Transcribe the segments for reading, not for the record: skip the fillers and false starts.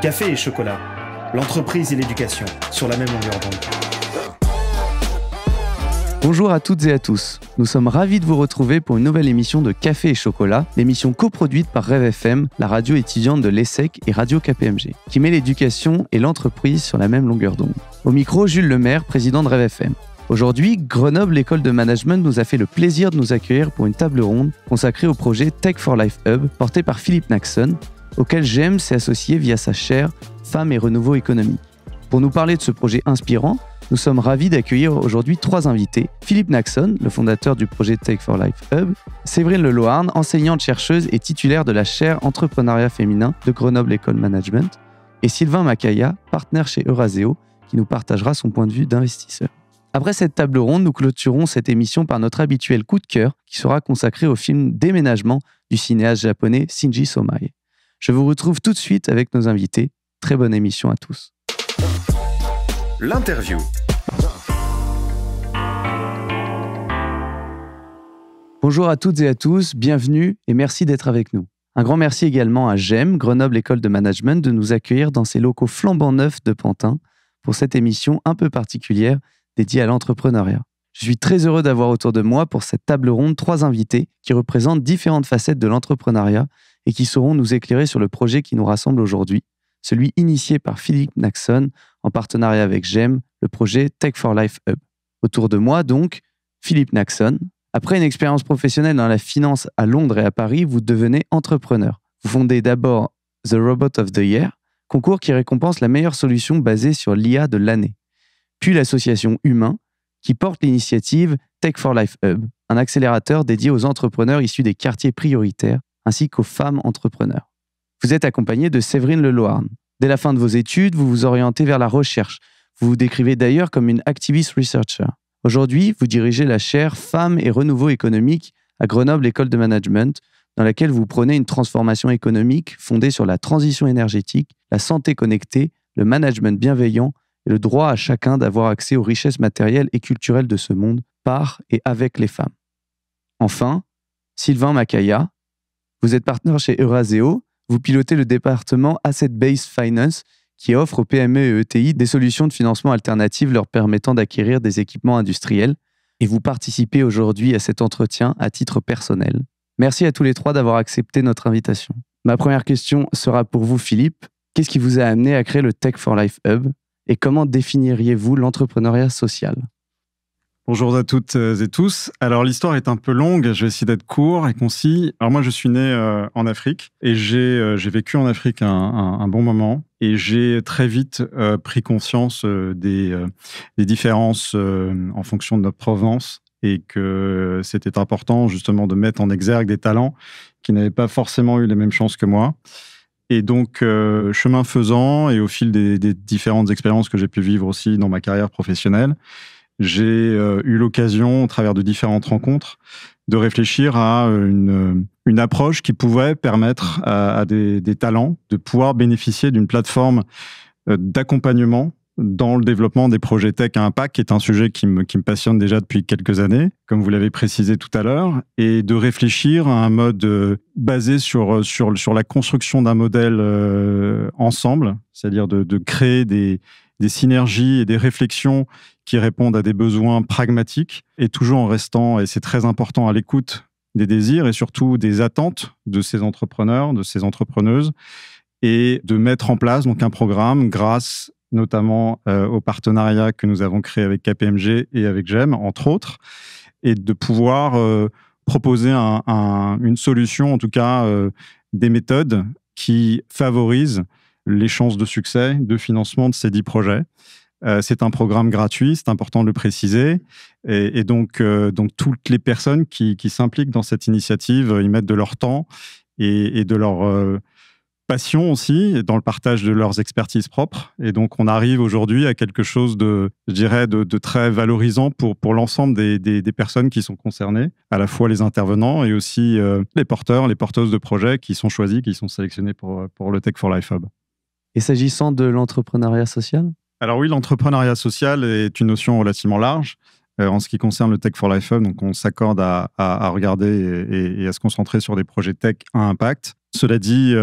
Café et chocolat, l'entreprise et l'éducation sur la même longueur d'onde. Bonjour à toutes et à tous. Nous sommes ravis de vous retrouver pour une nouvelle émission de Café et chocolat, l'émission coproduite par Rêve FM, la radio étudiante de l'ESSEC et Radio KPMG, qui met l'éducation et l'entreprise sur la même longueur d'onde. Au micro, Jules Lemaire, président de Rêve FM. Aujourd'hui, Grenoble École de Management nous a fait le plaisir de nous accueillir pour une table ronde consacrée au projet Tech for Life Hub, porté par Philippe Naxon, auquel GEM s'est associé via sa chaire Femmes et Renouveau économique. Pour nous parler de ce projet inspirant, nous sommes ravis d'accueillir aujourd'hui 3 invités. Philippe Naxon, le fondateur du projet Tech for Life Hub, Séverine Leloarn, enseignante-chercheuse et titulaire de la chaire Entrepreneuriat féminin de Grenoble École Management, et Sylvain Macaya, partenaire chez Euraseo, qui nous partagera son point de vue d'investisseur. Après cette table ronde, nous clôturons cette émission par notre habituel coup de cœur qui sera consacré au film Déménagement du cinéaste japonais Shinji Somai. Je vous retrouve tout de suite avec nos invités. Très bonne émission à tous. L'interview. Bonjour à toutes et à tous, bienvenue et merci d'être avec nous. Un grand merci également à GEM, Grenoble École de Management, de nous accueillir dans ses locaux flambant neufs de Pantin pour cette émission un peu particulière dédiée à l'entrepreneuriat. Je suis très heureux d'avoir autour de moi pour cette table ronde 3 invités qui représentent différentes facettes de l'entrepreneuriat et qui sauront nous éclairer sur le projet qui nous rassemble aujourd'hui, celui initié par Philippe Naxon en partenariat avec GEM, le projet Tech for Life Hub. Autour de moi donc, Philippe Naxon. Après une expérience professionnelle dans la finance à Londres et à Paris, vous devenez entrepreneur. Vous fondez d'abord The Robot of the Year, concours qui récompense la meilleure solution basée sur l'IA de l'année. Puis l'association Humain, qui porte l'initiative Tech for Life Hub, un accélérateur dédié aux entrepreneurs issus des quartiers prioritaires, ainsi qu'aux femmes entrepreneurs. Vous êtes accompagné de Séverine Leloarn. Dès la fin de vos études, vous vous orientez vers la recherche. Vous vous décrivez d'ailleurs comme une activist researcher. Aujourd'hui, vous dirigez la chaire Femmes et Renouveau économique à Grenoble École de Management, dans laquelle vous prônez une transformation économique fondée sur la transition énergétique, la santé connectée, le management bienveillant et le droit à chacun d'avoir accès aux richesses matérielles et culturelles de ce monde par et avec les femmes. Enfin, Sylvain Macaya, vous êtes partenaire chez Euraseo, vous pilotez le département Asset Based Finance qui offre aux PME et ETI des solutions de financement alternatives leur permettant d'acquérir des équipements industriels et vous participez aujourd'hui à cet entretien à titre personnel. Merci à tous les 3 d'avoir accepté notre invitation. Ma première question sera pour vous, Philippe. Qu'est-ce qui vous a amené à créer le Tech for Life Hub et comment définiriez-vous l'entrepreneuriat social ? Bonjour à toutes et tous. Alors l'histoire est un peu longue, je vais essayer d'être court et concis. Alors moi je suis né en Afrique et j'ai vécu en Afrique un bon moment et j'ai très vite pris conscience des différences en fonction de notre provenance et que c'était important justement de mettre en exergue des talents qui n'avaient pas forcément eu les mêmes chances que moi. Et donc, chemin faisant, et au fil des différentes expériences que j'ai pu vivre aussi dans ma carrière professionnelle, j'ai eu l'occasion, au travers de différentes rencontres, de réfléchir à une approche qui pouvait permettre à des talents de pouvoir bénéficier d'une plateforme d'accompagnement dans le développement des projets tech à impact, qui est un sujet qui me passionne déjà depuis quelques années, comme vous l'avez précisé tout à l'heure, et de réfléchir à un mode basé sur la construction d'un modèle ensemble, c'est-à-dire de créer des synergies et des réflexions qui répondent à des besoins pragmatiques, et toujours en restant, et c'est très important, à l'écoute des désirs et surtout des attentes de ces entrepreneurs, de ces entrepreneuses, et de mettre en place donc un programme grâce notamment au partenariat que nous avons créé avec KPMG et avec GEM, entre autres, et de pouvoir proposer une solution, en tout cas des méthodes qui favorisent les chances de succès, de financement de ces 10 projets. C'est un programme gratuit, c'est important de le préciser, et donc toutes les personnes qui s'impliquent dans cette initiative, y mettent de leur temps et de leur passion aussi, dans le partage de leurs expertises propres. Et donc, on arrive aujourd'hui à quelque chose de très valorisant pour l'ensemble des personnes qui sont concernées, à la fois les intervenants et aussi les porteurs, les porteuses de projets qui sont choisis, qui sont sélectionnés pour le Tech for Life Hub. Et s'agissant de l'entrepreneuriat social ? Alors oui, l'entrepreneuriat social est une notion relativement large. En ce qui concerne le Tech for Life Hub, donc on s'accorde à regarder et à se concentrer sur des projets tech à impact. Cela dit,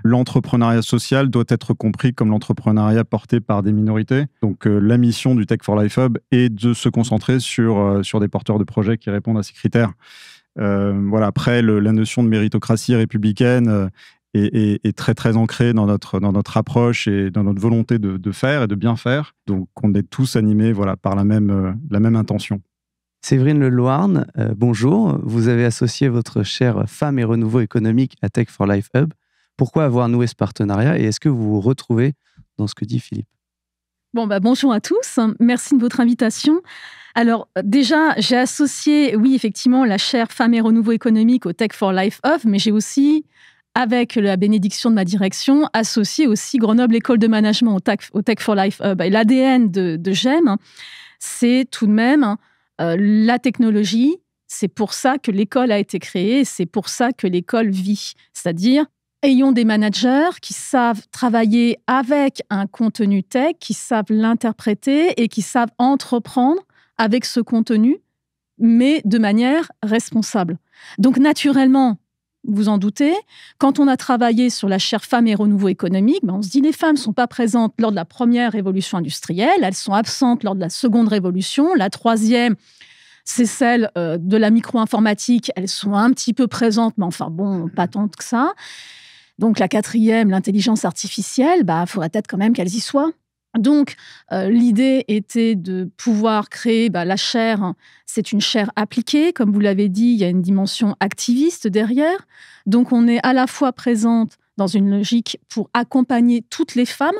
l'entrepreneuriat social doit être compris comme l'entrepreneuriat porté par des minorités. Donc, la mission du Tech for Life Hub est de se concentrer sur des porteurs de projets qui répondent à ces critères. Voilà. Après, la notion de méritocratie républicaine est très, très ancrée dans notre approche et dans notre volonté de faire et de bien faire. Donc, on est tous animés par la même intention. Séverine Leloarn, bonjour. Vous avez associé votre chère Femmes et Renouveau économique à Tech for Life Hub. Pourquoi avoir noué ce partenariat et est-ce que vous vous retrouvez dans ce que dit Philippe ? Bonjour à tous. Merci de votre invitation. Alors, déjà, j'ai associé, oui, effectivement, la chère Femmes et Renouveau économique au Tech for Life Hub, mais j'ai aussi, avec la bénédiction de ma direction, associé aussi Grenoble École de Management au Tech for Life Hub. Et l'ADN de GEM, c'est tout de même la technologie. C'est pour ça que l'école a été créée, c'est pour ça que l'école vit. C'est-à-dire, ayons des managers qui savent travailler avec un contenu tech, qui savent l'interpréter et qui savent entreprendre avec ce contenu, mais de manière responsable. Donc, naturellement, vous en doutez, quand on a travaillé sur la chère Femmes et Renouveau économique, on se dit les femmes ne sont pas présentes lors de la première révolution industrielle, elles sont absentes lors de la seconde révolution, la troisième, c'est celle de la micro-informatique, elles sont un petit peu présentes, mais enfin bon, pas tant que ça. Donc la quatrième, l'intelligence artificielle, faudrait peut-être quand même qu'elles y soient. Donc, l'idée était de pouvoir créer la chaire. C'est une chaire appliquée. Comme vous l'avez dit, il y a une dimension activiste derrière. Donc, on est à la fois présente dans une logique pour accompagner toutes les femmes.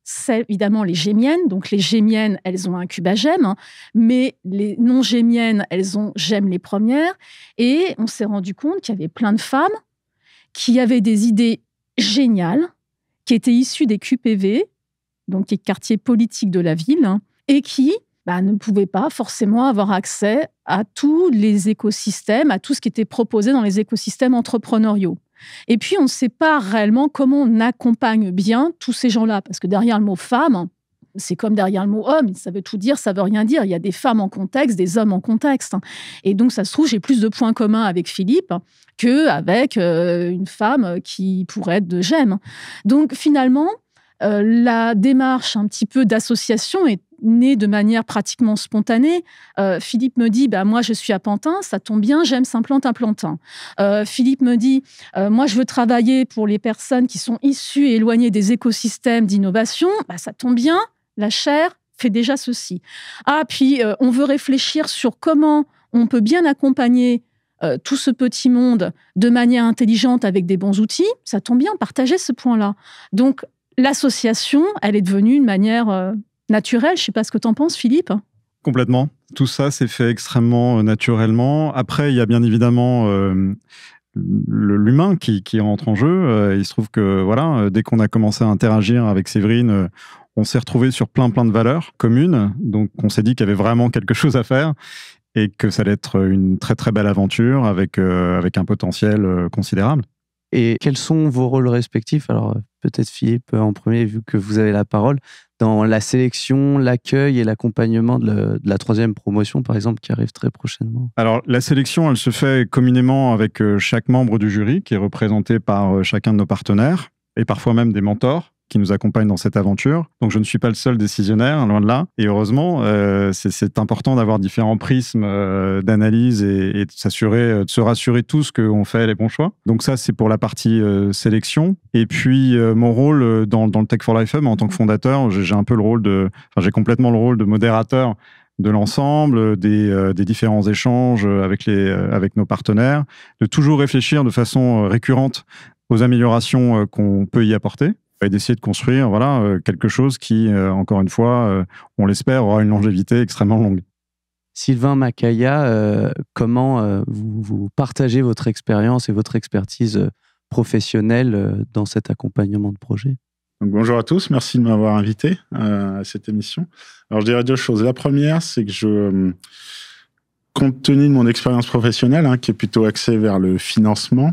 C'est évidemment les gémiennes. Donc, les gémiennes, elles ont un cube à GEM. Mais les non-gémiennes, elles ont GEM les premières. Et on s'est rendu compte qu'il y avait plein de femmes qui avaient des idées géniales, qui étaient issues des QPV, donc les quartiers politiques de la ville, et qui ne pouvaient pas forcément avoir accès à tous les écosystèmes, à tout ce qui était proposé dans les écosystèmes entrepreneuriaux. Et puis, on ne sait pas réellement comment on accompagne bien tous ces gens-là, parce que derrière le mot « femme », c'est comme derrière le mot « homme », ça veut tout dire, ça veut rien dire. Il y a des femmes en contexte, des hommes en contexte. Et donc, ça se trouve, j'ai plus de points communs avec Philippe qu'avec une femme qui pourrait être de GEM. Donc, finalement, la démarche un petit peu d'association est née de manière pratiquement spontanée. Philippe me dit, moi je suis à Pantin, ça tombe bien, GEM s'implante à Pantin. Philippe me dit, moi je veux travailler pour les personnes qui sont issues et éloignées des écosystèmes d'innovation, ça tombe bien, la chaire fait déjà ceci. Puis on veut réfléchir sur comment on peut bien accompagner tout ce petit monde de manière intelligente avec des bons outils, ça tombe bien, partager ce point-là. Donc, l'association, elle est devenue une manière naturelle. Je ne sais pas ce que tu en penses, Philippe. Complètement. Tout ça s'est fait extrêmement naturellement. Après, il y a bien évidemment l'humain qui rentre en jeu. Il se trouve que dès qu'on a commencé à interagir avec Séverine, on s'est retrouvé sur plein de valeurs communes. Donc, on s'est dit qu'il y avait vraiment quelque chose à faire et que ça allait être une très, très belle aventure avec un potentiel considérable. Et quels sont vos rôles respectifs ? Alors, peut-être Philippe en premier, vu que vous avez la parole, dans la sélection, l'accueil et l'accompagnement de la troisième promotion, par exemple, qui arrive très prochainement. Alors, la sélection, elle se fait communément avec chaque membre du jury, qui est représenté par chacun de nos partenaires, et parfois même des mentors qui nous accompagnent dans cette aventure. Donc, je ne suis pas le seul décisionnaire, loin de là. Et heureusement, c'est important d'avoir différents prismes d'analyse et de se rassurer tous qu'on fait les bons choix. Donc ça, c'est pour la partie sélection. Et puis, mon rôle dans le Tech for Life Hub, en tant que fondateur, j'ai j'ai complètement le rôle de modérateur de l'ensemble, des différents échanges avec nos partenaires, de toujours réfléchir de façon récurrente aux améliorations qu'on peut y apporter, et d'essayer de construire quelque chose qui, encore une fois, on l'espère, aura une longévité extrêmement longue. Sylvain Macaya, comment vous partagez votre expérience et votre expertise professionnelle dans cet accompagnement de projet ? Donc, bonjour à tous, merci de m'avoir invité à cette émission. Alors, je dirais deux choses. La première, c'est que compte tenu de mon expérience professionnelle, qui est plutôt axée vers le financement,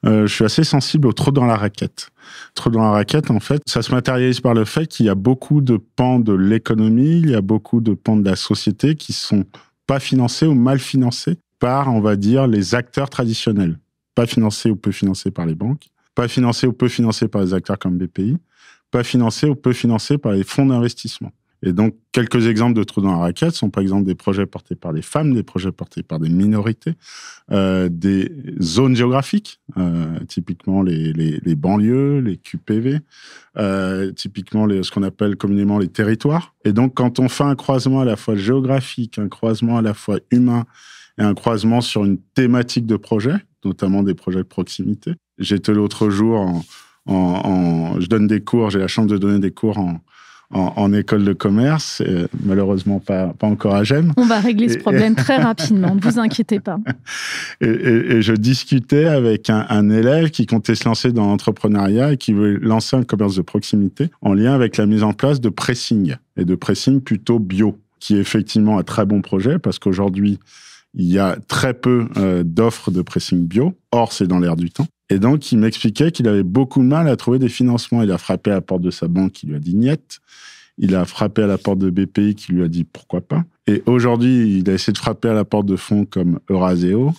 je suis assez sensible au trou dans la raquette. Trou dans la raquette, en fait, ça se matérialise par le fait qu'il y a beaucoup de pans de l'économie, il y a beaucoup de pans de la société qui sont pas financés ou mal financés par, on va dire, les acteurs traditionnels. Pas financés ou peu financés par les banques. pas financé ou peu financé par des acteurs comme BPI, pas financé ou peu financé par les fonds d'investissement. Et donc, quelques exemples de trous dans la raquette sont par exemple des projets portés par des femmes, des projets portés par des minorités, des zones géographiques, typiquement les banlieues, les QPV, typiquement ce qu'on appelle communément les territoires. Et donc, quand on fait un croisement à la fois géographique, un croisement à la fois humain et un croisement sur une thématique de projet, notamment des projets de proximité. J'étais l'autre jour je donne des cours, j'ai la chance de donner des cours en école de commerce, malheureusement pas encore à GEM. On va régler ce problème très rapidement, ne vous inquiétez pas. Et je discutais avec un élève qui comptait se lancer dans l'entrepreneuriat et qui veut lancer un commerce de proximité en lien avec la mise en place de pressing, et de pressing plutôt bio, qui est effectivement un très bon projet parce qu'aujourd'hui, il y a très peu d'offres de pressing bio. Or, c'est dans l'air du temps. Et donc, il m'expliquait qu'il avait beaucoup de mal à trouver des financements. Il a frappé à la porte de sa banque qui lui a dit niet. Il a frappé à la porte de BPI qui lui a dit pourquoi pas. Et aujourd'hui, il a essayé de frapper à la porte de fonds comme Euraseo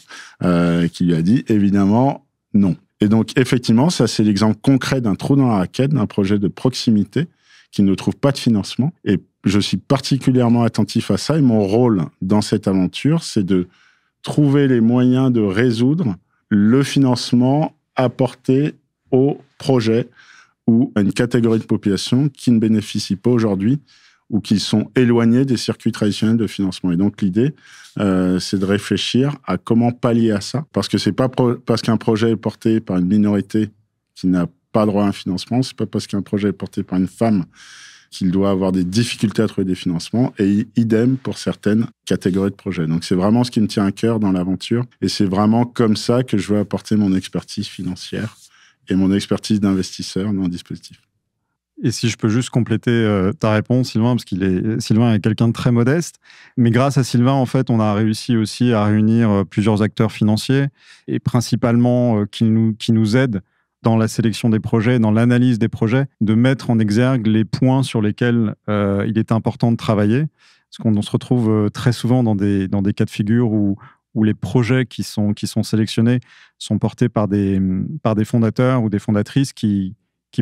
qui lui a dit évidemment non. Et donc, effectivement, ça, c'est l'exemple concret d'un trou dans la raquette, d'un projet de proximité qui ne trouve pas de financement. Et je suis particulièrement attentif à ça. Et mon rôle dans cette aventure, c'est de trouver les moyens de résoudre le financement apporté au projet ou à une catégorie de population qui ne bénéficie pas aujourd'hui ou qui sont éloignés des circuits traditionnels de financement. Et donc, l'idée, c'est de réfléchir à comment pallier à ça. Parce que c'est pas parce qu'un projet est porté par une minorité qui n'a pas droit à un financement, c'est pas parce qu'un projet est porté par une femme qu'il doit avoir des difficultés à trouver des financements, et idem pour certaines catégories de projets. Donc, c'est vraiment ce qui me tient à cœur dans l'aventure, et c'est vraiment comme ça que je veux apporter mon expertise financière et mon expertise d'investisseur dans le dispositif. Et si je peux juste compléter ta réponse, Sylvain, parce Sylvain est quelqu'un de très modeste, mais grâce à Sylvain, en fait, on a réussi aussi à réunir plusieurs acteurs financiers, et principalement qui nous aident dans la sélection des projets, dans l'analyse des projets, de mettre en exergue les points sur lesquels il est important de travailler. Parce qu'on se retrouve très souvent dans des cas de figure où les projets qui sont sélectionnés sont portés par des fondateurs ou des fondatrices qui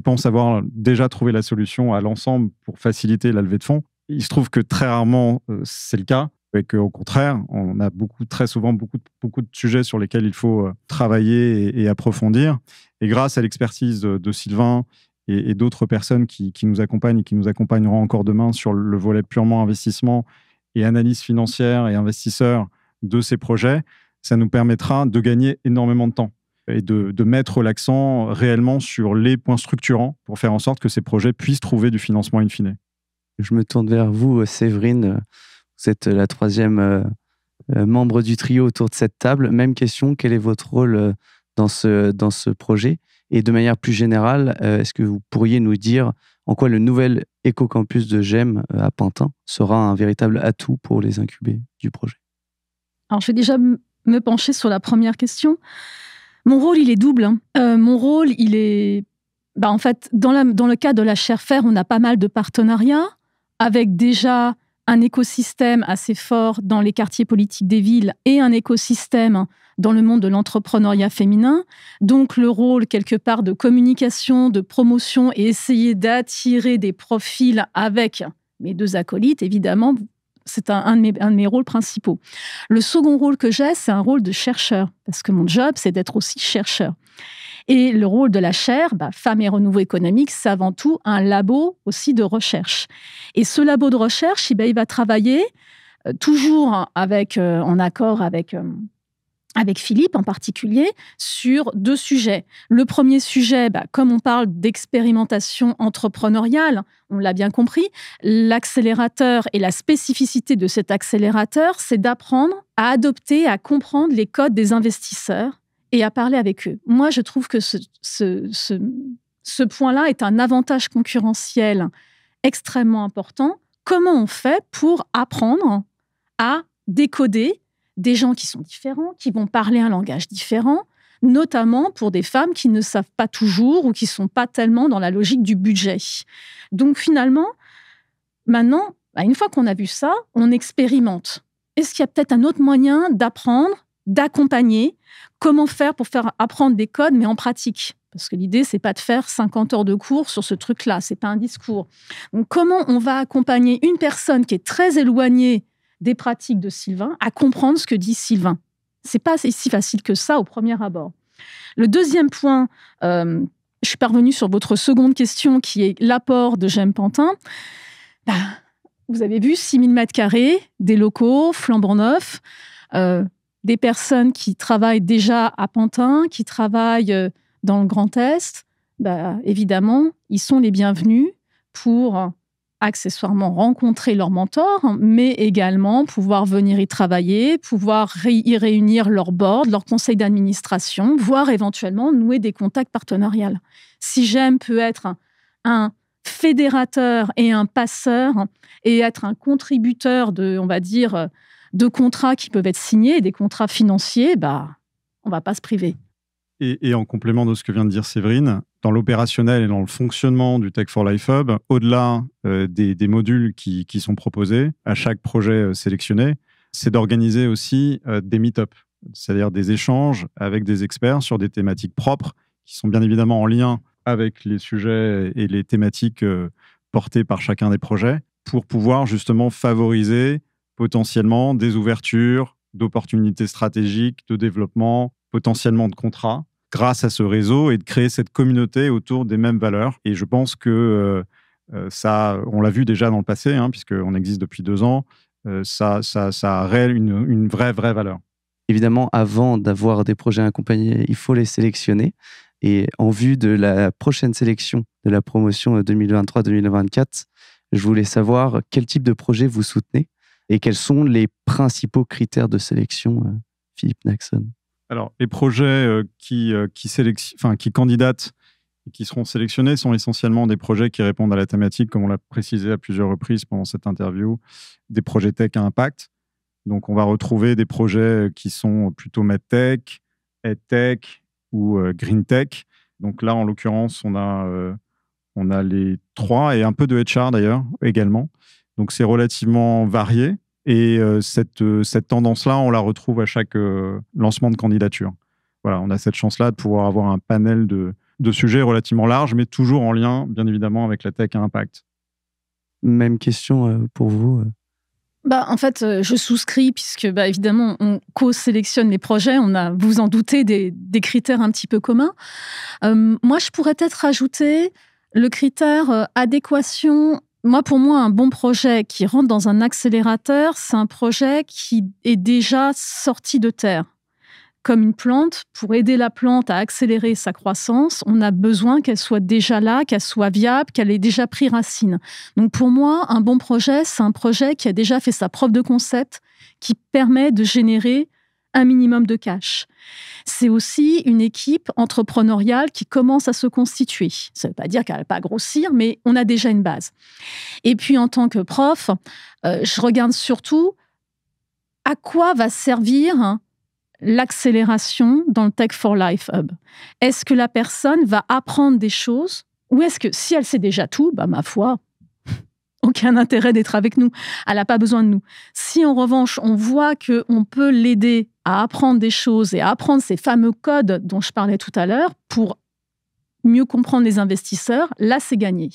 pensent avoir déjà trouvé la solution à l'ensemble pour faciliter la levée de fonds. Il se trouve que très rarement, c'est le cas. Et qu'au contraire, on a très souvent beaucoup de sujets sur lesquels il faut travailler et approfondir. Et grâce à l'expertise de Sylvain et d'autres personnes qui nous accompagnent et qui nous accompagneront encore demain sur le volet purement investissement et analyse financière et investisseurs de ces projets, ça nous permettra de gagner énormément de temps et de mettre l'accent réellement sur les points structurants pour faire en sorte que ces projets puissent trouver du financement in fine. Je me tourne vers vous, Séverine. Vous êtes la troisième membre du trio autour de cette table. Même question, quel est votre rôle dans ce projet? Et de manière plus générale, est-ce que vous pourriez nous dire en quoi le nouvel éco-campus de GEM à Pantin sera un véritable atout pour les incubés du projet? Alors, je vais déjà me pencher sur la première question. Mon rôle, il est double. Mon rôle, il est... en fait, dans le cas de la chaire Faire, on a pas mal de partenariats avec déjà un écosystème assez fort dans les quartiers politiques des villes et un écosystème dans le monde de l'entrepreneuriat féminin. Donc, le rôle, quelque part, de communication, de promotion et essayer d'attirer des profils avec mes deux acolytes, évidemment, c'est un de mes rôles principaux. Le second rôle que j'ai, c'est un rôle de chercheur, parce que mon job, c'est d'être aussi chercheur. Et le rôle de la chaire, Femmes et Renouveau économique, c'est avant tout un labo aussi de recherche. Et ce labo de recherche, il va travailler toujours en accord avec Philippe en particulier, sur deux sujets. Le premier sujet, comme on parle d'expérimentation entrepreneuriale, on l'a bien compris, l'accélérateur et la spécificité de cet accélérateur, c'est d'apprendre à adopter, à comprendre les codes des investisseurs et à parler avec eux. Moi, je trouve que ce point-là est un avantage concurrentiel extrêmement important. Comment on fait pour apprendre à décoder des gens qui sont différents, qui vont parler un langage différent, notamment pour des femmes qui ne savent pas toujours ou qui ne sont pas tellement dans la logique du budget. Donc finalement, maintenant, une fois qu'on a vu ça, on expérimente. Est-ce qu'il y a peut-être un autre moyen d'apprendre, d'accompagner? Comment faire pour faire apprendre des codes, mais en pratique? Parce que l'idée, c'est pas de faire 50 heures de cours sur ce truc-là, c'est pas un discours. Donc, comment on va accompagner une personne qui est très éloignée des pratiques de Sylvain à comprendre ce que dit Sylvain? C'est pas si facile que ça au premier abord. Le deuxième point, je suis parvenue sur votre seconde question, qui est l'apport de Jem Pantin. Vous avez vu 6000 mètres carrés, des locaux flambant neufs, des personnes qui travaillent déjà à Pantin, qui travaillent dans le Grand Est. Évidemment, ils sont les bienvenus pour accessoirement rencontrer leur mentor, mais également pouvoir venir y travailler, pouvoir y réunir leur board, leur conseil d'administration, voire éventuellement nouer des contacts partenariaux. Si Jem peut être un fédérateur et un passeur et être un contributeur de, on va dire, de contrats qui peuvent être signés, des contrats financiers, on ne va pas se priver. Et en complément de ce que vient de dire Séverine, dans l'opérationnel et dans le fonctionnement du Tech for Life Hub, au-delà des modules qui sont proposés à chaque projet sélectionné, c'est d'organiser aussi des meet-up, c'est-à-dire des échanges avec des experts sur des thématiques propres qui sont bien évidemment en lien avec les sujets et les thématiques portées par chacun des projets pour pouvoir justement favoriser potentiellement des ouvertures d'opportunités stratégiques, de développement, potentiellement de contrats, grâce à ce réseau et de créer cette communauté autour des mêmes valeurs. Et je pense que ça, on l'a vu déjà dans le passé, puisqu'on existe depuis 2 ans, ça a une vraie valeur. Évidemment, avant d'avoir des projets accompagnés, il faut les sélectionner. Et en vue de la prochaine sélection de la promotion 2023-2024, je voulais savoir quel type de projet vous soutenez et quels sont les principaux critères de sélection, Philippe Naxon. Alors, les projets qui candidatent et qui seront sélectionnés sont essentiellement des projets qui répondent à la thématique, comme on l'a précisé à plusieurs reprises pendant cette interview, des projets tech à impact. Donc, on va retrouver des projets qui sont plutôt medtech, edtech ou green tech. Donc là, en l'occurrence, on a les 3 et un peu de HR d'ailleurs également. Donc, c'est relativement varié. Et cette tendance-là, on la retrouve à chaque lancement de candidature. Voilà, on a cette chance-là de pouvoir avoir un panel de sujets relativement large, mais toujours en lien, bien évidemment, avec la tech à impact. Même question pour vous. En fait, je souscris puisque, évidemment, on co-sélectionne les projets. On a, vous en doutez, des critères un petit peu communs. Moi, je pourrais peut-être rajouter le critère adéquation. Pour moi, un bon projet qui rentre dans un accélérateur, c'est un projet qui est déjà sorti de terre. Comme une plante, pour aider la plante à accélérer sa croissance, on a besoin qu'elle soit déjà là, qu'elle soit viable, qu'elle ait déjà pris racine. Donc pour moi, un bon projet, c'est un projet qui a déjà fait sa preuve de concept, qui permet de générer un minimum de cash. C'est aussi une équipe entrepreneuriale qui commence à se constituer. Ça ne veut pas dire qu'elle ne va pas grossir, mais on a déjà une base. Et puis, en tant que prof, je regarde surtout à quoi va servir l'accélération dans le Tech for Life Hub. Est-ce que la personne va apprendre des choses ou est-ce que, si elle sait déjà tout, ma foi, aucun intérêt d'être avec nous. Elle n'a pas besoin de nous. Si, en revanche, on voit qu'on peut l'aider à apprendre des choses et à apprendre ces fameux codes dont je parlais tout à l'heure pour mieux comprendre les investisseurs, là, c'est gagné.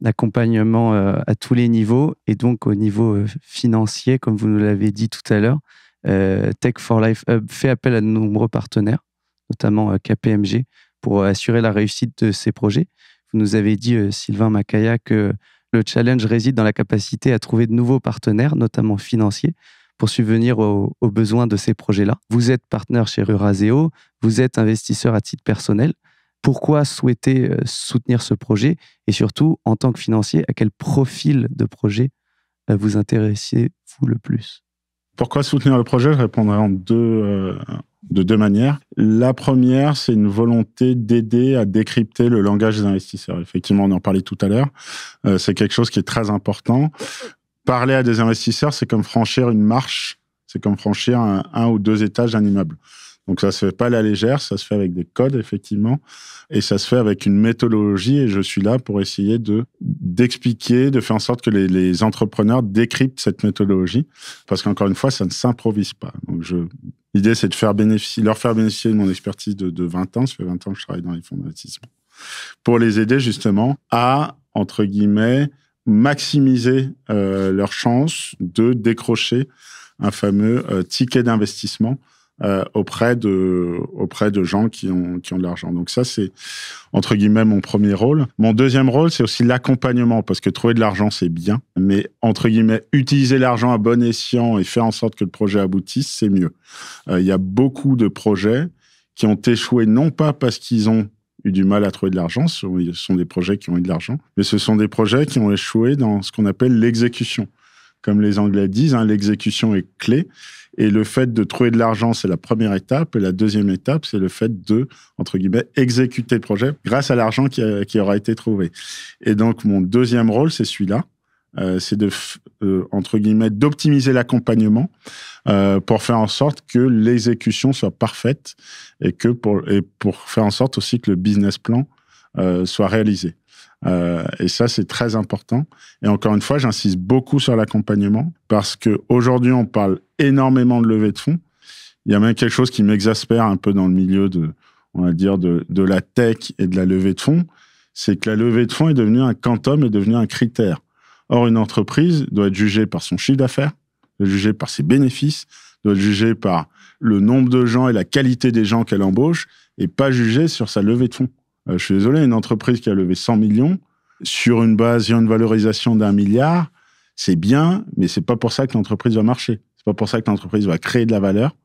L'accompagnement à tous les niveaux et donc au niveau financier, comme vous nous l'avez dit tout à l'heure, Tech for Life Hub fait appel à de nombreux partenaires, notamment KPMG, pour assurer la réussite de ces projets. Vous nous avez dit, Sylvain Macaya, que le challenge réside dans la capacité à trouver de nouveaux partenaires, notamment financiers, pour subvenir aux besoins de ces projets-là. Vous êtes partenaire chez Eurazeo, vous êtes investisseur à titre personnel. Pourquoi souhaiter soutenir ce projet? Et surtout, en tant que financier, à quel profil de projet vous intéressez-vous le plus? Pourquoi soutenir le projet? Je répondrai de 2 manières. La première, c'est une volonté d'aider à décrypter le langage des investisseurs. Effectivement, on en parlait tout à l'heure. C'est quelque chose qui est très important. Parler à des investisseurs, c'est comme franchir une marche, c'est comme franchir un ou 2 étages d'un immeuble. Donc ça se fait pas à la légère, ça se fait avec des codes, effectivement, et ça se fait avec une méthodologie, et je suis là pour essayer d'expliquer, de faire en sorte que les entrepreneurs décryptent cette méthodologie, parce qu'encore une fois, ça ne s'improvise pas. Donc L'idée, c'est de leur faire bénéficier de mon expertise de 20 ans. Ça fait 20 ans que je travaille dans les fonds d'investissement. Pour les aider justement à, entre guillemets, maximiser leurs chances de décrocher un fameux ticket d'investissement auprès de gens qui ont de l'argent. Donc ça, c'est, entre guillemets, mon premier rôle. Mon deuxième rôle, c'est aussi l'accompagnement, parce que trouver de l'argent, c'est bien, mais, entre guillemets, utiliser l'argent à bon escient et faire en sorte que le projet aboutisse, c'est mieux. Il y a beaucoup de projets qui ont échoué, non pas parce qu'ils ont eu du mal à trouver de l'argent, ce sont des projets qui ont eu de l'argent, mais ce sont des projets qui ont échoué dans ce qu'on appelle l'exécution. Comme les Anglais disent, l'exécution est clé. Et le fait de trouver de l'argent, c'est la première étape. Et la deuxième étape, c'est le fait de, entre guillemets, exécuter le projet grâce à l'argent qui aura été trouvé. Et donc, mon deuxième rôle, c'est celui-là. C'est entre guillemets, d'optimiser l'accompagnement pour faire en sorte que l'exécution soit parfaite et pour faire en sorte aussi que le business plan soit réalisé. Et ça, c'est très important. Et encore une fois, j'insiste beaucoup sur l'accompagnement parce qu'aujourd'hui, on parle énormément de levée de fonds. Il y a même quelque chose qui m'exaspère un peu dans le milieu on va dire, de la tech et de la levée de fonds. C'est que la levée de fonds est devenue un quantum, est devenue un critère. Or, une entreprise doit être jugée par son chiffre d'affaires, doit être jugée par ses bénéfices, doit être jugée par le nombre de gens et la qualité des gens qu'elle embauche et pas jugée sur sa levée de fonds. Je suis désolé, une entreprise qui a levé 100 millions sur une valorisation d'1 milliard, c'est bien, mais c'est pas pour ça que l'entreprise va marcher. C'est pas pour ça que l'entreprise va créer de la valeur.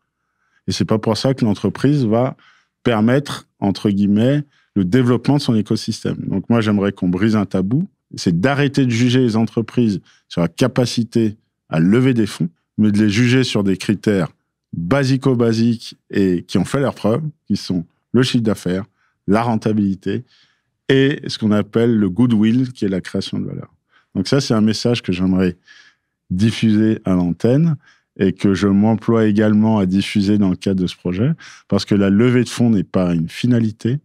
Et c'est pas pour ça que l'entreprise va permettre, entre guillemets, le développement de son écosystème. Donc moi, j'aimerais qu'on brise un tabou. C'est d'arrêter de juger les entreprises sur la capacité à lever des fonds, mais de les juger sur des critères basico-basiques et qui ont fait leurs preuves, qui sont le chiffre d'affaires, la rentabilité et ce qu'on appelle le goodwill, qui est la création de valeur. Donc ça, c'est un message que j'aimerais diffuser à l'antenne et que je m'emploie également à diffuser dans le cadre de ce projet, parce que la levée de fonds n'est pas une finalité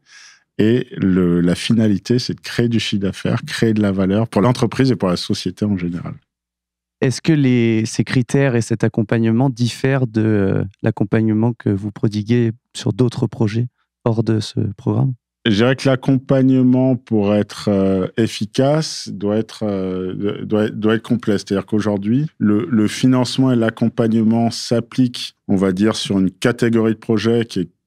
et la finalité, c'est de créer du chiffre d'affaires, créer de la valeur pour l'entreprise et pour la société en général. Est-ce que ces critères et cet accompagnement diffèrent de l'accompagnement que vous prodiguez sur d'autres projets hors de ce programme? Je dirais que l'accompagnement, pour être efficace, doit être complet. C'est-à-dire qu'aujourd'hui, le financement et l'accompagnement s'appliquent, on va dire, sur une catégorie de projets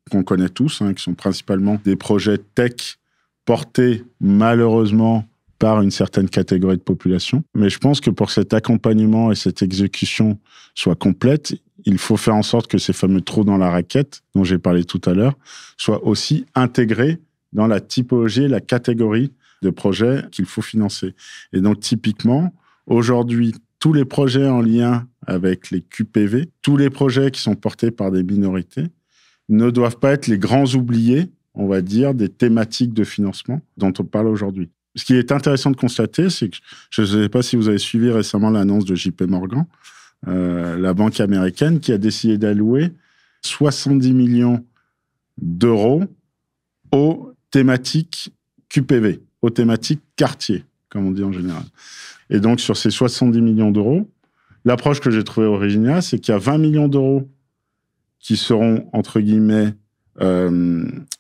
qu'on connaît tous, qui sont principalement des projets tech portés malheureusement par une certaine catégorie de population. Mais je pense que pour que cet accompagnement et cette exécution soient complètes, il faut faire en sorte que ces fameux trous dans la raquette, dont j'ai parlé tout à l'heure, soient aussi intégrés dans la typologie et la catégorie de projets qu'il faut financer. Et donc, typiquement, aujourd'hui, tous les projets en lien avec les QPV, tous les projets qui sont portés par des minorités, ne doivent pas être les grands oubliés, on va dire, des thématiques de financement dont on parle aujourd'hui. Ce qui est intéressant de constater, c'est que, je ne sais pas si vous avez suivi récemment l'annonce de JP Morgan, la banque américaine, qui a décidé d'allouer 70 millions d'euros aux thématiques QPV, aux thématiques quartier, comme on dit en général. Et donc, sur ces 70 millions d'euros, l'approche que j'ai trouvée originale, c'est qu'il y a 20 millions d'euros qui seront, entre guillemets,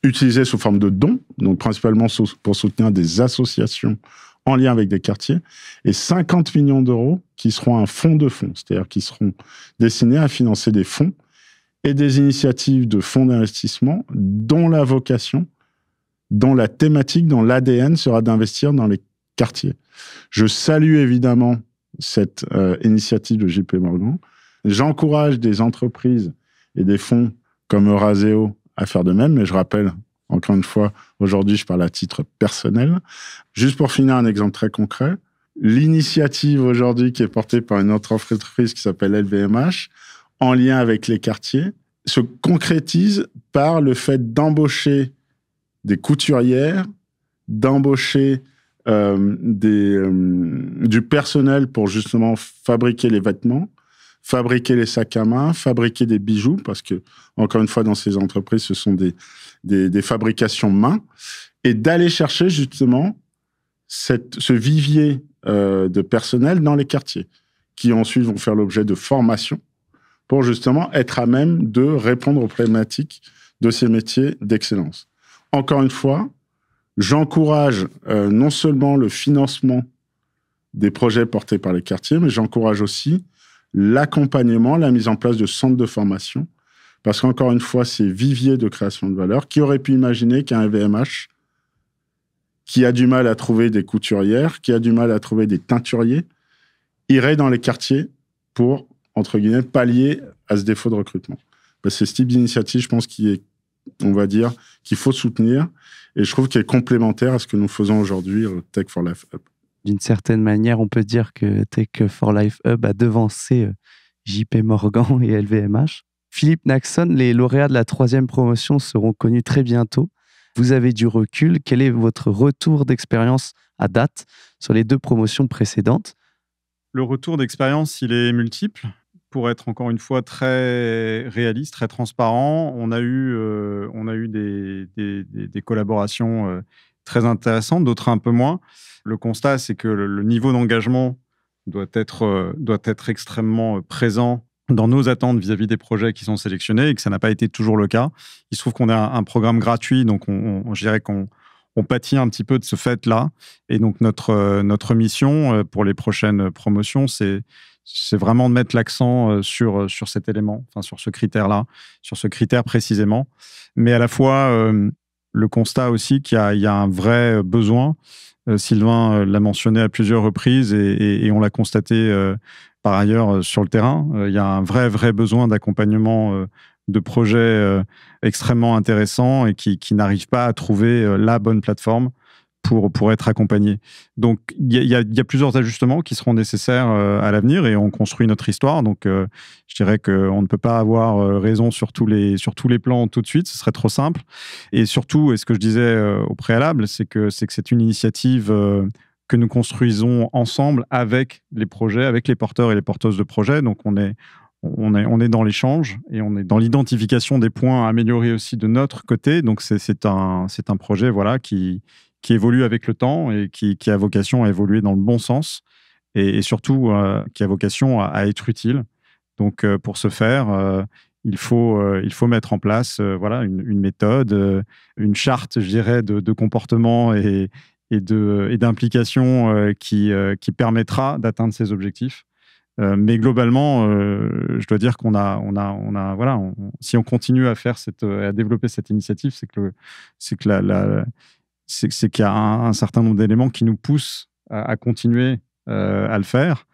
utilisés sous forme de dons, donc principalement pour soutenir des associations en lien avec des quartiers, et 50 millions d'euros qui seront un fonds de fonds, c'est-à-dire qui seront destinés à financer des fonds et des initiatives de fonds d'investissement dont la vocation, dont la thématique, dont l'ADN sera d'investir dans les quartiers. Je salue évidemment cette initiative de JP Morgan. J'encourage des entreprises et des fonds comme Euraseo à faire de même, mais je rappelle, encore une fois, aujourd'hui, je parle à titre personnel. Juste pour finir, un exemple très concret. L'initiative aujourd'hui qui est portée par une autre entreprise qui s'appelle LVMH, en lien avec les quartiers, se concrétise par le fait d'embaucher des couturières, d'embaucher du personnel pour justement fabriquer les vêtements, fabriquer les sacs à main, fabriquer des bijoux, parce que, encore une fois, dans ces entreprises, ce sont des fabrications main, et d'aller chercher justement ce vivier de personnel dans les quartiers, qui ensuite vont faire l'objet de formations pour justement être à même de répondre aux problématiques de ces métiers d'excellence. Encore une fois, j'encourage non seulement le financement des projets portés par les quartiers, mais j'encourage aussi l'accompagnement, la mise en place de centres de formation, parce qu'encore une fois, c'est vivier de création de valeur. Qui aurait pu imaginer qu'un LVMH qui a du mal à trouver des couturières, qui a du mal à trouver des teinturiers, irait dans les quartiers pour, entre guillemets, pallier à ce défaut de recrutement. C'est ce type d'initiative, je pense, on va dire, qu'il faut soutenir, et je trouve qu'il est complémentaire à ce que nous faisons aujourd'hui au Tech for Life Hub. D'une certaine manière, on peut dire que Tech for Life Hub a devancé JP Morgan et LVMH. Philippe Naxon, les lauréats de la 3e promotion seront connus très bientôt. Vous avez du recul. Quel est votre retour d'expérience à date sur les 2 promotions précédentes? Le retour d'expérience, il est multiple. Pour être encore une fois très réaliste, très transparent, on a eu des collaborations très intéressantes, d'autres un peu moins. Le constat, c'est que le niveau d'engagement doit être extrêmement présent dans nos attentes vis-à-vis des projets qui sont sélectionnés et que ça n'a pas été toujours le cas. Il se trouve qu'on a un programme gratuit, donc je dirais qu'on pâtit un petit peu de ce fait-là. Et donc notre mission pour les prochaines promotions, c'est vraiment de mettre l'accent sur cet élément, enfin sur ce critère-là, sur ce critère précisément. Mais à la fois, le constat aussi qu'il y a un vrai besoin. Sylvain l'a mentionné à plusieurs reprises et on l'a constaté par ailleurs sur le terrain. Il y a un vrai besoin d'accompagnement de projets extrêmement intéressants et qui n'arrivent pas à trouver la bonne plateforme pour être accompagnés. Donc, il y a plusieurs ajustements qui seront nécessaires à l'avenir et on construit notre histoire. Donc, je dirais qu'on ne peut pas avoir raison sur tous les plans tout de suite. Ce serait trop simple. Et surtout, et ce que je disais au préalable, c'est que c'est une initiative que nous construisons ensemble avec les projets, avec les porteurs et les porteuses de projets. Donc, on est dans l'échange et on est dans l'identification des points à améliorer aussi de notre côté. Donc, c'est un projet qui évolue avec le temps et qui a vocation à évoluer dans le bon sens et surtout qui a vocation à être utile. Donc, pour ce faire, il faut mettre en place une méthode, une charte, je dirais, de comportement et d'implication qui permettra d'atteindre ces objectifs. Mais globalement, je dois dire qu'on si on continue à développer cette initiative, c'est qu'il y a un certain nombre d'éléments qui nous poussent à continuer à le faire.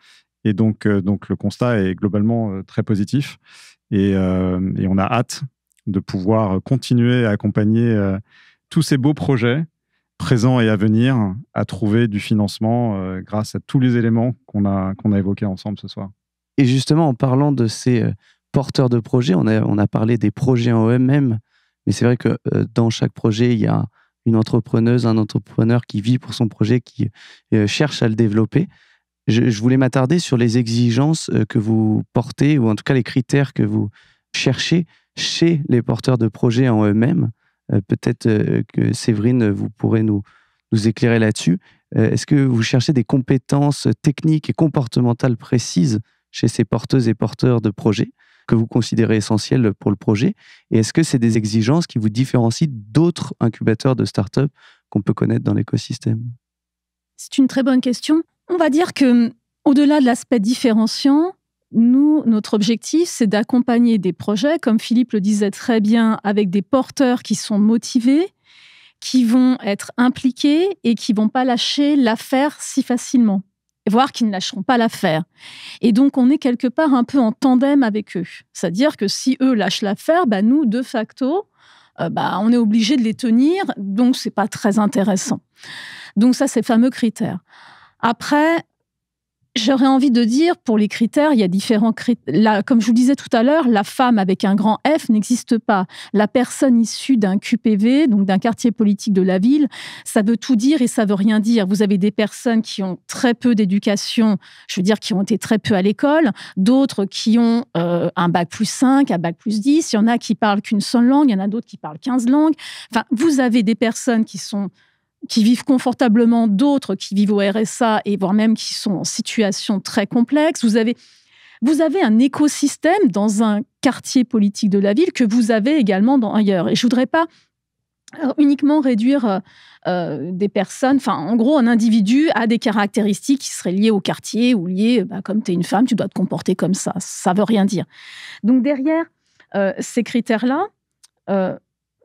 Et donc le constat est globalement très positif. Et on a hâte de pouvoir continuer à accompagner tous ces beaux projets présents et à venir à trouver du financement grâce à tous les éléments qu'on a évoqués ensemble ce soir. Et justement, en parlant de ces porteurs de projets, on a parlé des projets en eux-mêmes, mais c'est vrai que dans chaque projet, il y a une entrepreneuse, un entrepreneur qui vit pour son projet, qui cherche à le développer. Je voulais m'attarder sur les exigences que vous portez, ou en tout cas les critères que vous cherchez chez les porteurs de projets en eux-mêmes. Peut-être que Séverine, vous pourrez nous éclairer là-dessus. Est-ce que vous cherchez des compétences techniques et comportementales précises chez ces porteuses et porteurs de projets que vous considérez essentielles pour le projet? Et est-ce que c'est des exigences qui vous différencient d'autres incubateurs de start-up qu'on peut connaître dans l'écosystème? C'est une très bonne question. On va dire que, au-delà de l'aspect différenciant, notre objectif, c'est d'accompagner des projets, comme Philippe le disait très bien, avec des porteurs qui sont motivés, qui vont être impliqués et qui ne vont pas lâcher l'affaire si facilement, voire qui ne lâcheront pas l'affaire. Et donc, on est quelque part un peu en tandem avec eux. C'est-à-dire que si eux lâchent l'affaire, nous, de facto, on est obligé de les tenir, donc ce n'est pas très intéressant. Donc ça, c'est le fameux critère. Après, j'aurais envie de dire, pour les critères, il y a différents critères. Comme je vous le disais tout à l'heure, la femme avec un grand F n'existe pas. La personne issue d'un QPV, donc d'un quartier politique de la ville, ça veut tout dire et ça veut rien dire. Vous avez des personnes qui ont très peu d'éducation, je veux dire qui ont été très peu à l'école, d'autres qui ont un bac+5, un bac+10, il y en a qui parlent qu'une seule langue, il y en a d'autres qui parlent 15 langues. Enfin, vous avez des personnes qui vivent confortablement, d'autres qui vivent au RSA et voire même qui sont en situation très complexe. Vous vous avez un écosystème dans un quartier politique de la ville que vous avez également ailleurs. Et je ne voudrais pas uniquement réduire des personnes, en gros, un individu a des caractéristiques qui seraient liées au quartier ou liées, comme tu es une femme, tu dois te comporter comme ça. Ça ne veut rien dire. Donc derrière ces critères-là,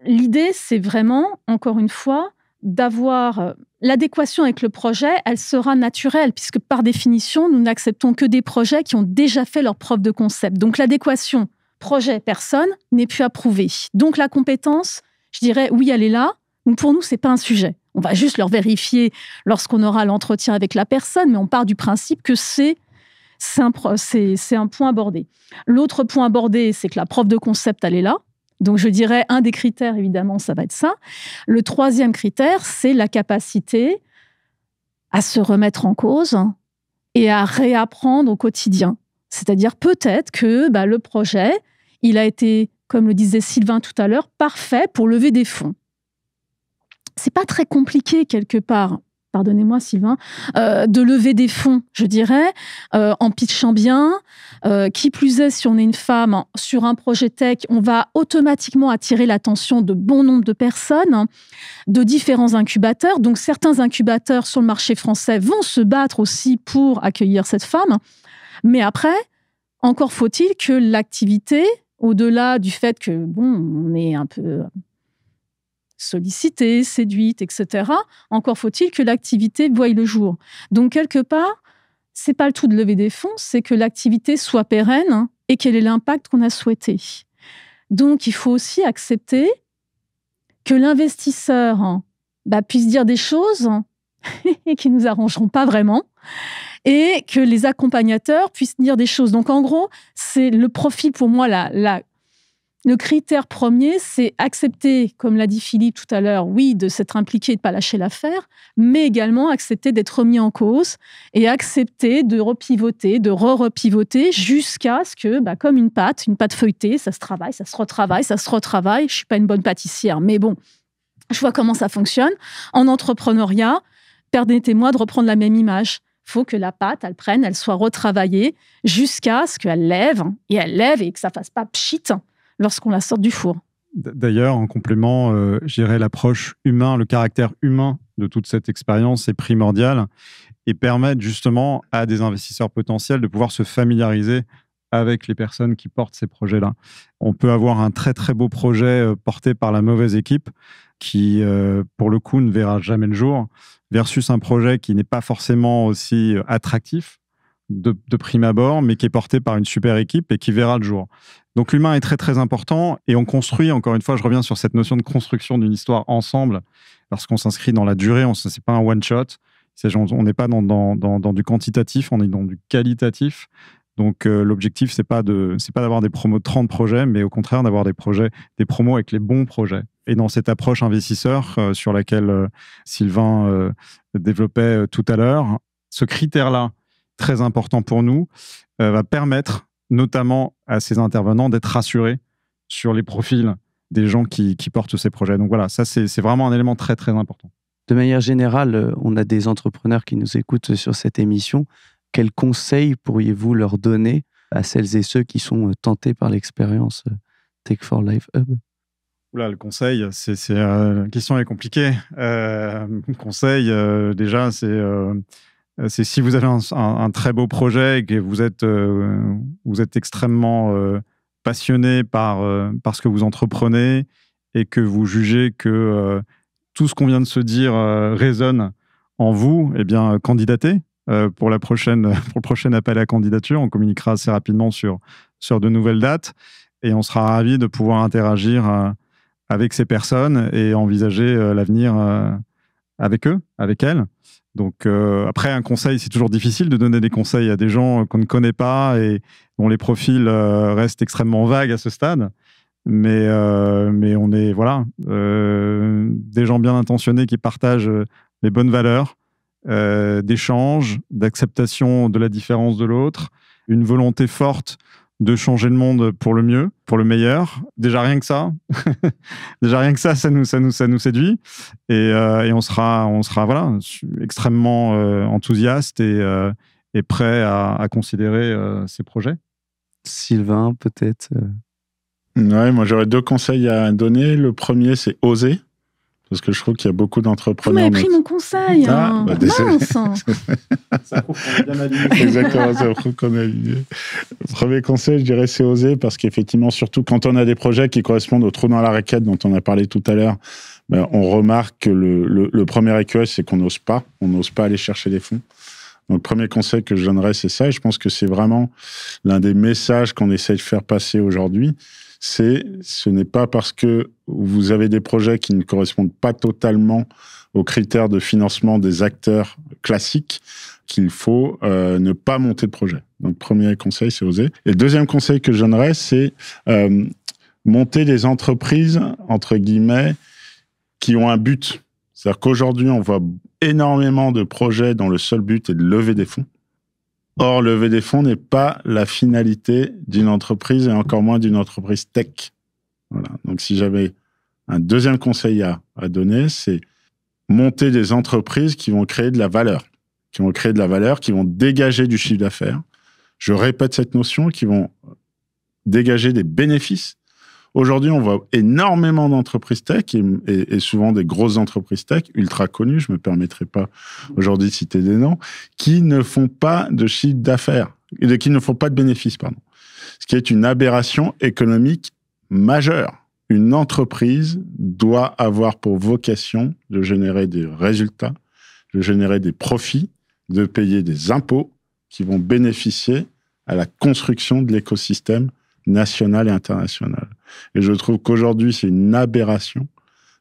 l'idée, c'est vraiment, encore une fois, d'avoir l'adéquation avec le projet, elle sera naturelle, puisque par définition, nous n'acceptons que des projets qui ont déjà fait leur preuve de concept. Donc l'adéquation projet-personne n'est plus approuvée. Donc la compétence, je dirais, oui, elle est là. Donc pour nous, ce n'est pas un sujet. On va juste leur vérifier lorsqu'on aura l'entretien avec la personne, mais on part du principe que c'est un point abordé. L'autre point abordé, c'est que la preuve de concept, elle est là. Donc, je dirais, un des critères, évidemment, ça va être ça. Le troisième critère, c'est la capacité à se remettre en cause et à réapprendre au quotidien. C'est-à-dire, peut-être que le projet, il a été, comme le disait Sylvain tout à l'heure, parfait pour lever des fonds. C'est pas très compliqué, quelque part, pardonnez-moi Sylvain, de lever des fonds, je dirais, en pitchant bien. Qui plus est, si on est une femme sur un projet tech, on va automatiquement attirer l'attention de bon nombre de personnes, de différents incubateurs. Donc certains incubateurs sur le marché français vont se battre aussi pour accueillir cette femme. Mais après, encore faut-il que l'activité, au-delà du fait que, on est un peu sollicité, séduite, etc., encore faut-il que l'activité voie le jour. Donc, quelque part, c'est pas le tout de lever des fonds, c'est que l'activité soit pérenne et quel est l'impact qu'on a souhaité. Donc, il faut aussi accepter que l'investisseur puisse dire des choses qui ne nous arrangeront pas vraiment et que les accompagnateurs puissent dire des choses. Donc, en gros, c'est le profil, pour moi, le critère premier, c'est accepter, comme l'a dit Philippe tout à l'heure, oui, de s'être impliqué et de ne pas lâcher l'affaire, mais également accepter d'être remis en cause et accepter de repivoter, de re-repivoter jusqu'à ce que, comme une pâte feuilletée, ça se travaille, ça se retravaille, ça se retravaille. Je ne suis pas une bonne pâtissière, mais bon, je vois comment ça fonctionne. En entrepreneuriat, permettez-moi de reprendre la même image. Il faut que la pâte, elle soit retravaillée jusqu'à ce qu'elle lève et que ça ne fasse pas pchit lorsqu'on la sort du four. D'ailleurs, en complément, je dirais l'approche humaine, le caractère humain de toute cette expérience est primordial et permettre justement à des investisseurs potentiels de pouvoir se familiariser avec les personnes qui portent ces projets-là. On peut avoir un très très beau projet porté par la mauvaise équipe qui, pour le coup, ne verra jamais le jour, versus un projet qui n'est pas forcément aussi attractif de prime abord, mais qui est porté par une super équipe et qui verra le jour. Donc l'humain est très très important et on construit, encore une fois, je reviens sur cette notion de construction d'une histoire ensemble, parce qu'on s'inscrit dans la durée, c'est pas un one-shot, on n'est pas dans du quantitatif, on est dans du qualitatif. Donc l'objectif, c'est pas d'avoir des promos de 30 projets, mais au contraire d'avoir des promos avec les bons projets. Et dans cette approche investisseur sur laquelle Sylvain développait tout à l'heure, ce critère-là, très important pour nous, va permettre notamment à ces intervenants d'être rassurés sur les profils des gens qui portent ces projets. Donc voilà, ça c'est vraiment un élément très très important. De manière générale, on a des entrepreneurs qui nous écoutent sur cette émission. Quels conseils pourriez-vous leur donner à celles et ceux qui sont tentés par l'expérience Tech for Life Hub? Oula, le conseil, la question est compliquée. Le conseil, déjà, c'est si vous avez un très beau projet et que vous êtes extrêmement passionné par ce que vous entreprenez et que vous jugez que tout ce qu'on vient de se dire résonne en vous, eh bien, candidatez pour le prochain appel à candidature. On communiquera assez rapidement sur de nouvelles dates et on sera ravis de pouvoir interagir avec ces personnes et envisager l'avenir avec eux, avec elles. Donc après, un conseil, c'est toujours difficile de donner des conseils à des gens qu'on ne connaît pas et dont les profils restent extrêmement vagues à ce stade. Mais on est des gens bien intentionnés qui partagent les bonnes valeurs d'échange, d'acceptation de la différence de l'autre, une volonté forte de changer le monde pour le mieux, pour le meilleur. Déjà rien que ça, ça nous séduit. Et on sera extrêmement enthousiaste et prêt à considérer ces projets. Sylvain, peut-être Ouais, moi j'aurais 2 conseils à donner. Le premier, c'est oser. Parce que je trouve qu'il y a beaucoup Vous d'entrepreneurs. m'avez pris mon conseil. Désolé. Mince. Ça prouve qu'on est bien aligné. Exactement, ça prouve qu'on est aligné. Le premier conseil, je dirais, c'est oser, parce qu'effectivement, surtout quand on a des projets qui correspondent au trou dans la raquette dont on a parlé tout à l'heure, on remarque que le premier écueil, c'est qu'on n'ose pas. On n'ose pas aller chercher des fonds. Donc, le premier conseil que je donnerais, c'est ça. Et je pense que c'est vraiment l'un des messages qu'on essaie de faire passer aujourd'hui. Ce n'est pas parce que vous avez des projets qui ne correspondent pas totalement aux critères de financement des acteurs classiques qu'il faut ne pas monter de projet. Donc, premier conseil, c'est oser. Et le deuxième conseil que je donnerais, c'est monter des entreprises, entre guillemets, qui ont un but. C'est-à-dire qu'aujourd'hui, on voit énormément de projets dont le seul but est de lever des fonds. Or, lever des fonds n'est pas la finalité d'une entreprise et encore moins d'une entreprise tech. Voilà. Donc, si j'avais un deuxième conseil à donner, c'est monter des entreprises qui vont créer de la valeur, qui vont dégager du chiffre d'affaires. Je répète cette notion, qui vont dégager des bénéfices. Aujourd'hui, on voit énormément d'entreprises tech et souvent des grosses entreprises tech ultra connues, je ne me permettrai pas aujourd'hui de citer des noms, qui ne font pas de chiffre d'affaires, qui ne font pas de bénéfices, pardon. Ce qui est une aberration économique majeure. Une entreprise doit avoir pour vocation de générer des résultats, de générer des profits, de payer des impôts qui vont bénéficier à la construction de l'écosystème national et international. Et je trouve qu'aujourd'hui, c'est une aberration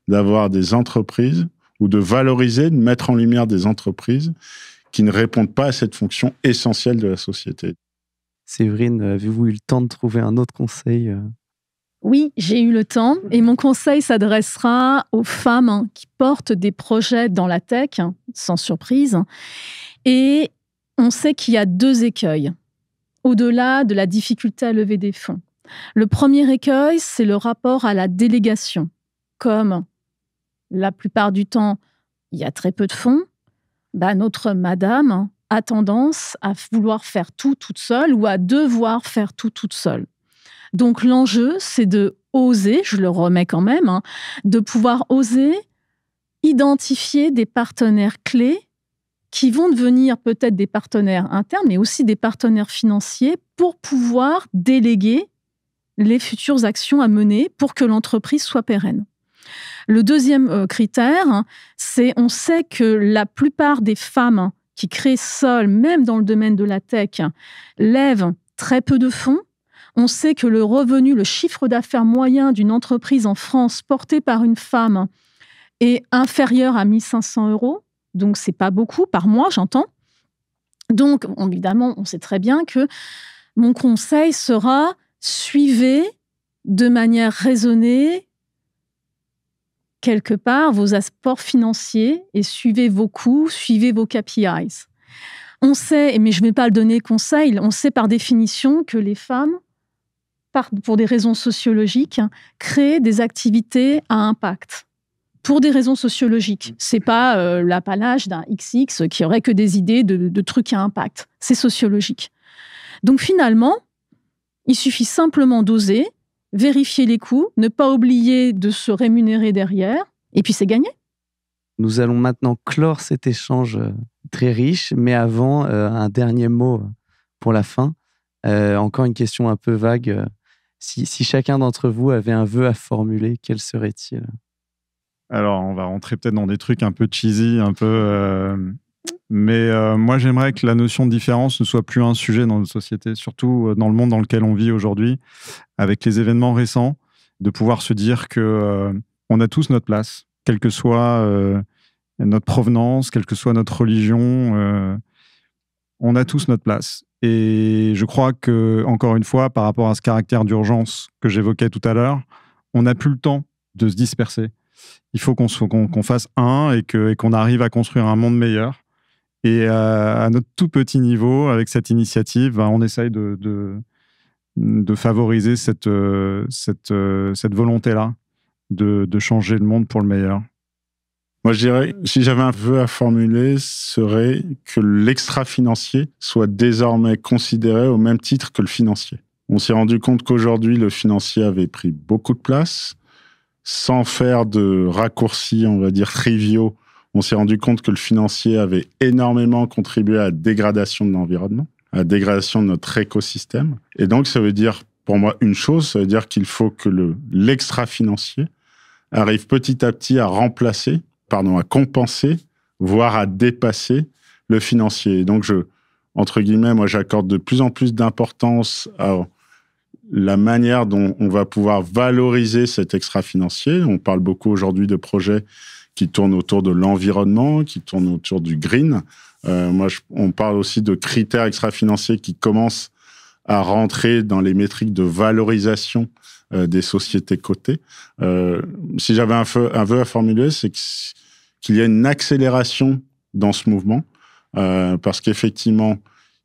d'avoir des entreprises ou de valoriser, de mettre en lumière des entreprises qui ne répondent pas à cette fonction essentielle de la société. Séverine, avez-vous eu le temps de trouver un autre conseil Oui, j'ai eu le temps et mon conseil s'adressera aux femmes qui portent des projets dans la tech, sans surprise. Et on sait qu'il y a 2 écueils, au-delà de la difficulté à lever des fonds. Le premier écueil, c'est le rapport à la délégation. Comme la plupart du temps, il y a très peu de fonds, notre madame a tendance à vouloir faire tout toute seule ou à devoir faire tout toute seule. Donc l'enjeu, c'est de oser, je le remets quand même, de pouvoir oser identifier des partenaires clés qui vont devenir peut-être des partenaires internes, mais aussi des partenaires financiers pour pouvoir déléguer les futures actions à mener pour que l'entreprise soit pérenne. Le deuxième critère, c'est on sait que la plupart des femmes qui créent seules, même dans le domaine de la tech, lèvent très peu de fonds. On sait que le revenu, le chiffre d'affaires moyen d'une entreprise en France portée par une femme est inférieur à 1 500 €. Donc, ce n'est pas beaucoup par mois, j'entends. Donc, évidemment, on sait très bien que mon conseil sera suivez de manière raisonnée quelque part vos apports financiers et suivez vos coûts, suivez vos KPIs. On sait, mais je ne vais pas le donner conseil, on sait par définition que les femmes, pour des raisons sociologiques, créent des activités à impact. Pour des raisons sociologiques. Ce n'est pas l'apanage d'un XX qui aurait que des idées de trucs à impact. C'est sociologique. Donc finalement, il suffit simplement d'oser, vérifier les coûts, ne pas oublier de se rémunérer derrière, et puis c'est gagné. Nous allons maintenant clore cet échange très riche, mais avant, un dernier mot pour la fin. Encore une question un peu vague. Si chacun d'entre vous avait un vœu à formuler, quel serait-il ? Alors, on va rentrer peut-être dans des trucs un peu cheesy, mais moi, j'aimerais que la notion de différence ne soit plus un sujet dans notre société, surtout dans le monde dans lequel on vit aujourd'hui, avec les événements récents, de pouvoir se dire qu'on a tous notre place, quelle que soit notre provenance, quelle que soit notre religion, on a tous notre place. Et je crois que, encore une fois, par rapport à ce caractère d'urgence que j'évoquais tout à l'heure, on n'a plus le temps de se disperser. Il faut qu'on fasse et qu'on arrive à construire un monde meilleur. Et à notre tout petit niveau, avec cette initiative, on essaye de favoriser cette volonté-là de changer le monde pour le meilleur. Moi, je dirais, si j'avais un vœu à formuler, serait que l'extra-financier soit désormais considéré au même titre que le financier. On s'est rendu compte qu'aujourd'hui, le financier avait pris beaucoup de place. Sans faire de raccourcis, on va dire, triviaux, on s'est rendu compte que le financier avait énormément contribué à la dégradation de l'environnement, à la dégradation de notre écosystème. Et donc, ça veut dire, pour moi, une chose, ça veut dire qu'il faut que l'extra-financier arrive petit à petit à compenser, voire à dépasser le financier. Et donc, entre guillemets, moi, j'accorde de plus en plus d'importance à la manière dont on va pouvoir valoriser cet extra-financier. On parle beaucoup aujourd'hui de projets qui tournent autour de l'environnement, qui tournent autour du green. On parle aussi de critères extra-financiers qui commencent à rentrer dans les métriques de valorisation des sociétés cotées. Si j'avais un vœu à formuler, c'est qu'il y a une accélération dans ce mouvement, parce qu'effectivement,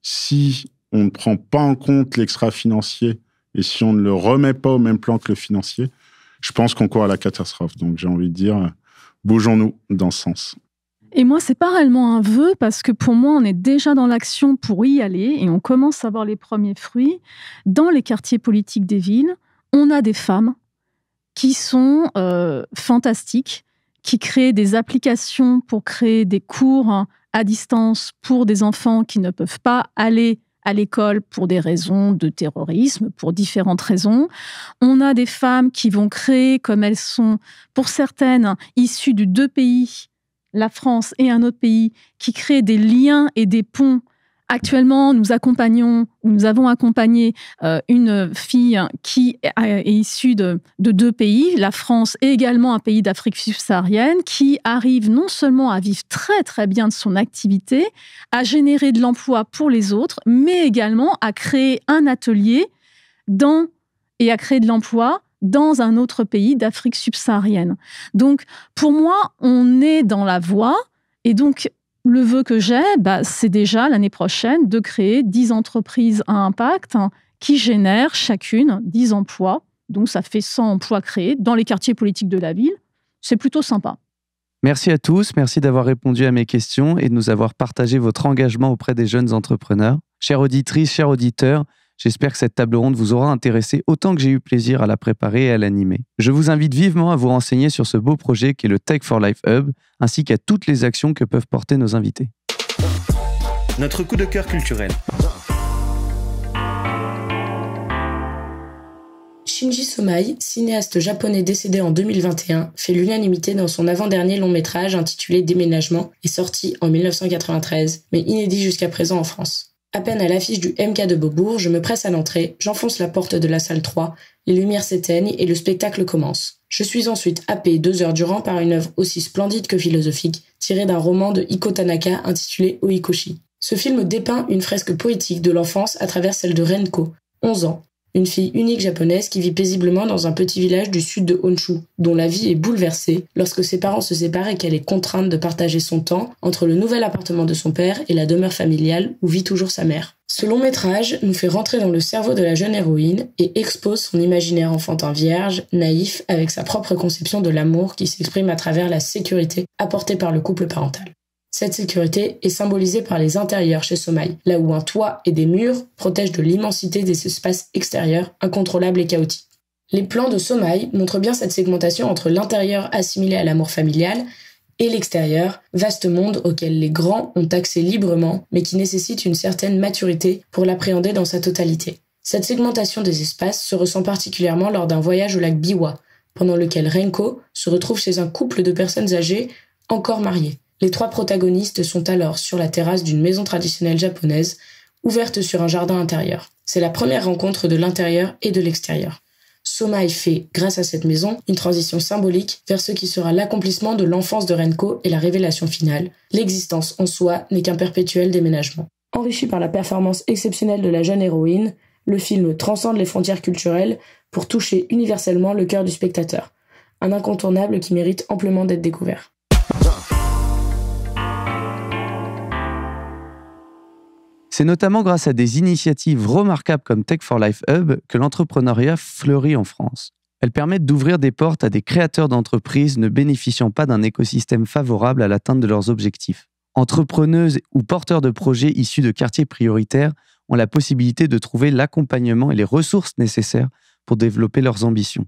si on ne prend pas en compte l'extra-financier et si on ne le remet pas au même plan que le financier, je pense qu'on court à la catastrophe. Donc j'ai envie de dire, bougeons-nous dans ce sens. Et moi, c'est pas réellement un vœu, parce que pour moi, on est déjà dans l'action pour y aller et on commence à voir les premiers fruits. Dans les quartiers politiques des villes, on a des femmes qui sont fantastiques, qui créent des applications pour créer des cours à distance pour des enfants qui ne peuvent pas aller à l'école pour des raisons de terrorisme, pour différentes raisons. On a des femmes qui vont créer, comme elles sont, pour certaines, issues de 2 pays, la France et un autre pays, qui créent des liens et des ponts. Actuellement, nous avons accompagné une fille qui est issue de 2 pays, la France et également un pays d'Afrique subsaharienne, qui arrive non seulement à vivre très très bien de son activité, à générer de l'emploi pour les autres, mais également à créer un atelier et à créer de l'emploi dans un autre pays d'Afrique subsaharienne. Donc, pour moi, on est dans la voie, et donc le vœu que j'ai, c'est déjà l'année prochaine de créer 10 entreprises à impact qui génèrent chacune 10 emplois. Donc ça fait 100 emplois créés dans les quartiers politiques de la ville. C'est plutôt sympa. Merci à tous, merci d'avoir répondu à mes questions et de nous avoir partagé votre engagement auprès des jeunes entrepreneurs. Chères auditrices, chers auditeurs, j'espère que cette table ronde vous aura intéressé autant que j'ai eu plaisir à la préparer et à l'animer. Je vous invite vivement à vous renseigner sur ce beau projet qu'est le Tech for Life Hub, ainsi qu'à toutes les actions que peuvent porter nos invités. Notre coup de cœur culturel. Shinji Somai, cinéaste japonais décédé en 2021, fait l'unanimité dans son avant-dernier long-métrage intitulé Déménagement et sorti en 1993, mais inédit jusqu'à présent en France. À peine à l'affiche du MK de Beaubourg, je me presse à l'entrée, j'enfonce la porte de la salle 3, les lumières s'éteignent et le spectacle commence. Je suis ensuite happé 2 heures durant par une œuvre aussi splendide que philosophique, tirée d'un roman de Iko Tanaka intitulé Oikoshi. Ce film dépeint une fresque poétique de l'enfance à travers celle de Renko, 11 ans, une fille unique japonaise qui vit paisiblement dans un petit village du sud de Honshu, dont la vie est bouleversée lorsque ses parents se séparent et qu'elle est contrainte de partager son temps entre le nouvel appartement de son père et la demeure familiale où vit toujours sa mère. Ce long métrage nous fait rentrer dans le cerveau de la jeune héroïne et expose son imaginaire enfantin vierge, naïf, avec sa propre conception de l'amour qui s'exprime à travers la sécurité apportée par le couple parental. Cette sécurité est symbolisée par les intérieurs chez Somai, là où un toit et des murs protègent de l'immensité des espaces extérieurs, incontrôlables et chaotiques. Les plans de Somai montrent bien cette segmentation entre l'intérieur assimilé à l'amour familial et l'extérieur, vaste monde auquel les grands ont accès librement, mais qui nécessite une certaine maturité pour l'appréhender dans sa totalité. Cette segmentation des espaces se ressent particulièrement lors d'un voyage au lac Biwa, pendant lequel Renko se retrouve chez un couple de personnes âgées encore mariées. Les 3 protagonistes sont alors sur la terrasse d'une maison traditionnelle japonaise, ouverte sur un jardin intérieur. C'est la première rencontre de l'intérieur et de l'extérieur. Somai fait, grâce à cette maison, une transition symbolique vers ce qui sera l'accomplissement de l'enfance de Renko et la révélation finale. L'existence en soi n'est qu'un perpétuel déménagement. Enrichi par la performance exceptionnelle de la jeune héroïne, le film transcende les frontières culturelles pour toucher universellement le cœur du spectateur. Un incontournable qui mérite amplement d'être découvert. C'est notamment grâce à des initiatives remarquables comme Tech for Life Hub que l'entrepreneuriat fleurit en France. Elles permettent d'ouvrir des portes à des créateurs d'entreprises ne bénéficiant pas d'un écosystème favorable à l'atteinte de leurs objectifs. Entrepreneuses ou porteurs de projets issus de quartiers prioritaires ont la possibilité de trouver l'accompagnement et les ressources nécessaires pour développer leurs ambitions.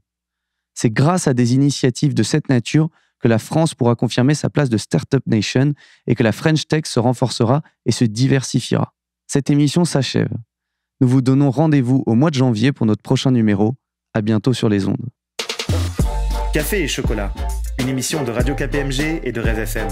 C'est grâce à des initiatives de cette nature que la France pourra confirmer sa place de Startup Nation et que la French Tech se renforcera et se diversifiera. Cette émission s'achève. Nous vous donnons rendez-vous au mois de janvier pour notre prochain numéro. À bientôt sur les ondes. Café et chocolat, une émission de Radio KPMG et de Rêve FM.